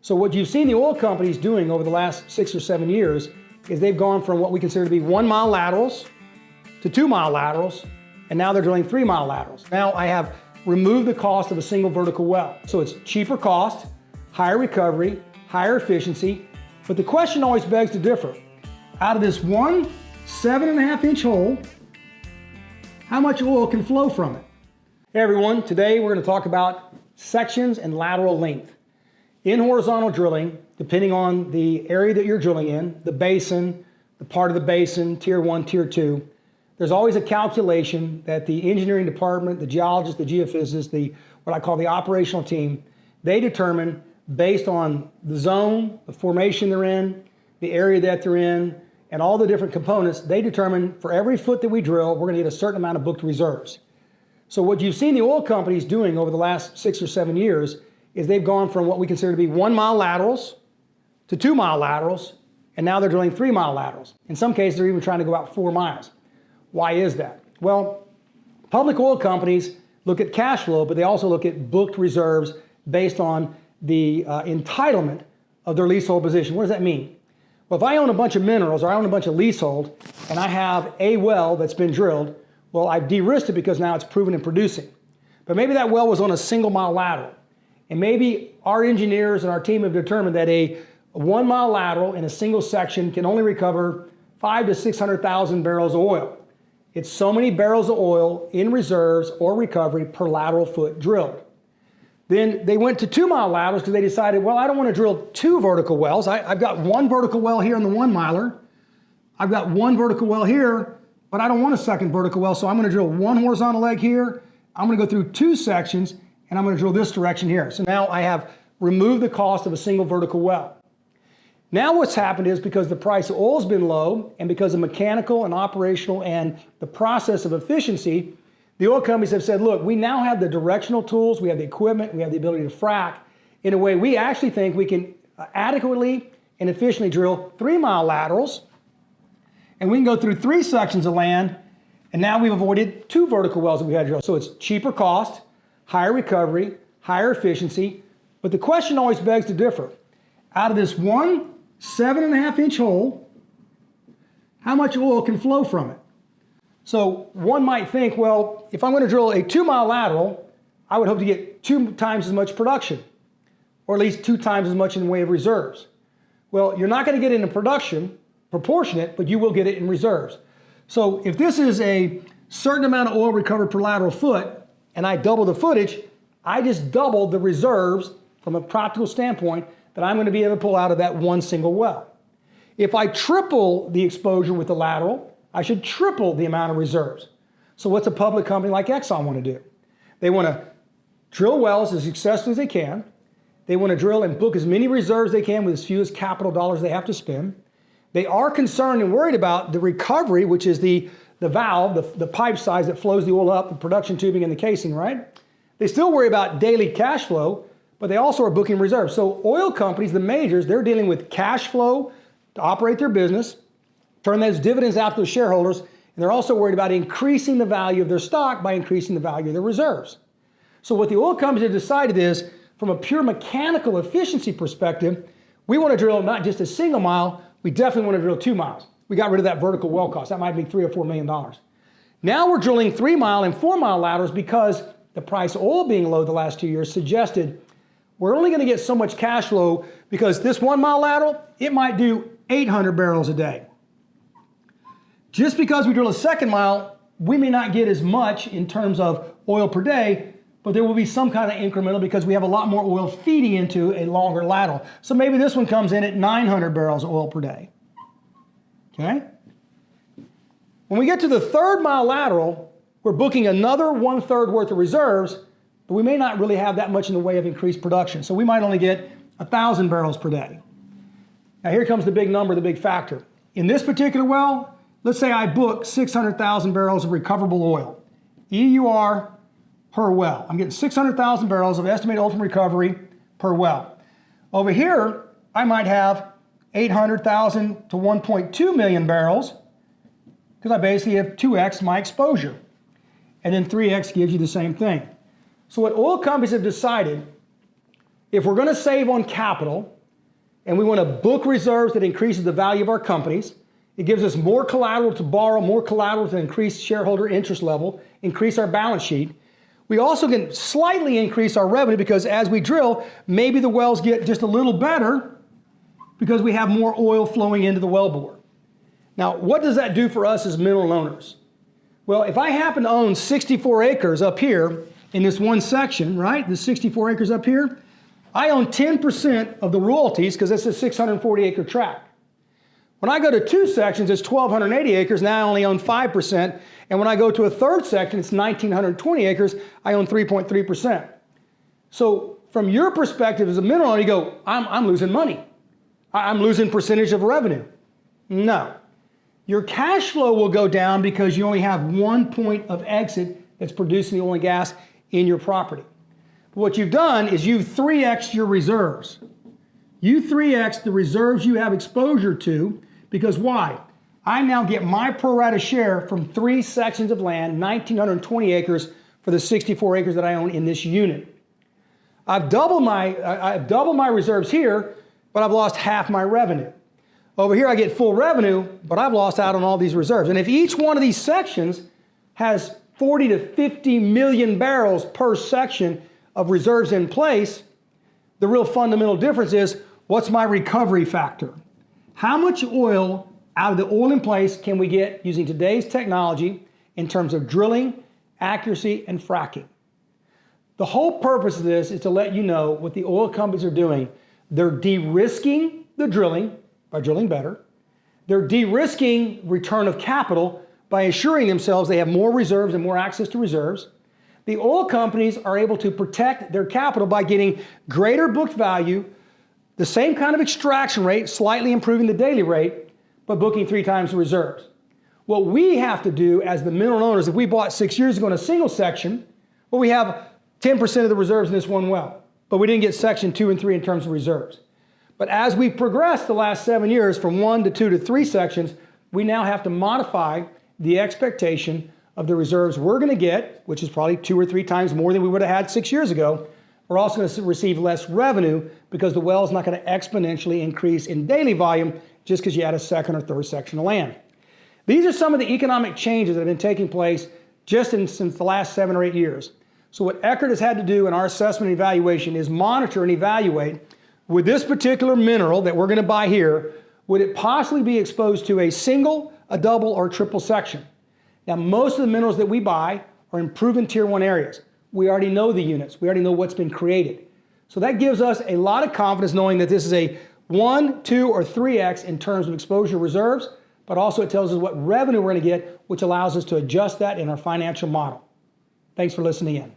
So what you've seen the oil companies doing over the last 6 or 7 years is they've gone from what we consider to be 1 mile laterals to 2 mile laterals, and now they're drilling 3 mile laterals. Now I have removed the cost of a single vertical well. So it's cheaper cost, higher recovery, higher efficiency, but the question always begs to differ. Out of this one 7.5 inch hole, how much oil can flow from it? Hey everyone, today we're going to talk about sections and lateral length. In horizontal drilling, depending on the area that you're drilling in, the basin, the part of the basin, tier 1, tier 2, there's always a calculation that the engineering department, the geologist, the geophysicist, what I call the operational team, they determine based on the zone, the formation they're in, the area that they're in, and all the different components, they determine for every foot that we drill, we're going to get a certain amount of booked reserves. So what you've seen the oil companies doing over the last 6 or 7 years is they've gone from what we consider to be 1 mile laterals to 2 mile laterals, and now they're drilling 3 mile laterals. In some cases, they're even trying to go out 4 miles. Why is that? Well, public oil companies look at cash flow, but they also look at booked reserves based on the entitlement of their leasehold position. What does that mean? Well, if I own a bunch of minerals or I own a bunch of leasehold and I have a well that's been drilled, well, I've de-risked it because now it's proven and producing. But maybe that well was on a single mile lateral. And maybe our engineers and our team have determined that a 1 mile lateral in a single section can only recover 500,000 to 600,000 barrels of oil. It's so many barrels of oil in reserves or recovery per lateral foot drilled. Then they went to 2 mile laterals because they decided, well, I don't want to drill 2 vertical wells. I've got 1 vertical well here in the 1 miler. I've got 1 vertical well here, but I don't want a second vertical well, so I'm going to drill 1 horizontal leg here. I'm going to go through 2 sections, and I'm going to drill this direction here. So now I have removed the cost of a single vertical well. Now what's happened is because the price of oil's been low and because of mechanical and operational and the process of efficiency, the oil companies have said, look, we now have the directional tools, we have the equipment, we have the ability to frack in a way we actually think we can adequately and efficiently drill 3 mile laterals, and we can go through 3 sections of land, and now we've avoided 2 vertical wells that we had to drill. So it's cheaper cost, higher recovery, higher efficiency, but the question always begs to differ. Out of this one 7.5 inch hole, how much oil can flow from it? So one might think, well, if I'm going to drill a 2 mile lateral, I would hope to get 2 times as much production, or at least 2 times as much in the way of reserves. Well, you're not going to get it in production, proportionate, but you will get it in reserves. So if this is a certain amount of oil recovered per lateral foot, and I double the footage, I just doubled the reserves from a practical standpoint that I'm going to be able to pull out of that 1 single well. If I triple the exposure with the lateral, I should triple the amount of reserves. So what's a public company like Exxon want to do? They want to drill wells as successfully as they can. They want to drill and book as many reserves as they can with as few as capital dollars they have to spend. They are concerned and worried about the recovery, which is the valve, the pipe size that flows the oil up, the production tubing and the casing, right? They still worry about daily cash flow, but they also are booking reserves. So oil companies, the majors, they're dealing with cash flow to operate their business, turn those dividends out to the shareholders, and they're also worried about increasing the value of their stock by increasing the value of their reserves. So what the oil companies have decided is, from a pure mechanical efficiency perspective, we want to drill not just a single mile, we definitely want to drill 2 miles. We got rid of that vertical well cost. That might be $3 or $4 million. Now we're drilling 3 mile and 4 mile laterals because the price of oil being low the last 2 years suggested we're only going to get so much cash flow because this 1 mile lateral, it might do 800 barrels a day. Just because we drill a 2nd mile, we may not get as much in terms of oil per day, but there will be some kind of incremental because we have a lot more oil feeding into a longer lateral. So maybe this one comes in at 900 barrels of oil per day. Okay? When we get to the 3rd mile lateral, we're booking another 1/3 worth of reserves, but we may not really have that much in the way of increased production. So we might only get 1,000 barrels per day. Now here comes the big number, the big factor. In this particular well, let's say I book 600,000 barrels of recoverable oil, EUR per well. I'm getting 600,000 barrels of estimated ultimate recovery per well. Over here, I might have 800,000 to 1.2 million barrels because I basically have 2x my exposure. And then 3x gives you the same thing. So what oil companies have decided if we're going to save on capital and we want to book reserves that increases the value of our companies, it gives us more collateral to borrow, more collateral to increase shareholder interest level, increase our balance sheet. We also can slightly increase our revenue because as we drill, maybe the wells get just a little better because we have more oil flowing into the wellbore. Now, what does that do for us as mineral owners? Well, if I happen to own 64 acres up here in this one section, right, the 64 acres up here, I own 10% of the royalties because it's a 640 acre tract. When I go to two sections, it's 1,280 acres, now I only own 5%. And when I go to a third section, it's 1,920 acres, I own 3.3%. So from your perspective as a mineral owner, you go, I'm losing money. I'm losing percentage of revenue. No. Your cash flow will go down because you only have one point of exit that's producing the oil and gas in your property. But what you've done is you've 3x'd your reserves. You 3x'd the reserves you have exposure to because why? I now get my pro rata share from 3 sections of land, 1,920 acres for the 64 acres that I own in this unit. I've doubled my reserves here, but I've lost half my revenue. Over here I get full revenue, but I've lost out on all these reserves. And if each one of these sections has 40 to 50 million barrels per section of reserves in place, the real fundamental difference is what's my recovery factor? How much oil out of the oil in place can we get using today's technology in terms of drilling, accuracy, and fracking? The whole purpose of this is to let you know what the oil companies are doing. They're de-risking the drilling by drilling better. They're de-risking return of capital by assuring themselves they have more reserves and more access to reserves. The oil companies are able to protect their capital by getting greater booked value, the same kind of extraction rate, slightly improving the daily rate, but booking 3 times the reserves. What we have to do as the mineral owners, if we bought 6 years ago in a single section, well, we have 10% of the reserves in this one well, but we didn't get section 2 and 3 in terms of reserves. But as we progressed the last 7 years from 1 to 2 to 3 sections, we now have to modify the expectation of the reserves we're going to get, which is probably 2 or 3 times more than we would have had 6 years ago. We're also going to receive less revenue because the well is not going to exponentially increase in daily volume just because you add a second or third section of land. These are some of the economic changes that have been taking place just since the last 7 or 8 years. So what Eckert has had to do in our assessment and evaluation is monitor and evaluate, with this particular mineral that we're going to buy here, would it possibly be exposed to a single, a double, or a triple section? Now, most of the minerals that we buy are in proven tier 1 areas. We already know the units. We already know what's been created. So that gives us a lot of confidence knowing that this is a 1, 2, or 3x in terms of exposure reserves, but also it tells us what revenue we're going to get, which allows us to adjust that in our financial model. Thanks for listening in.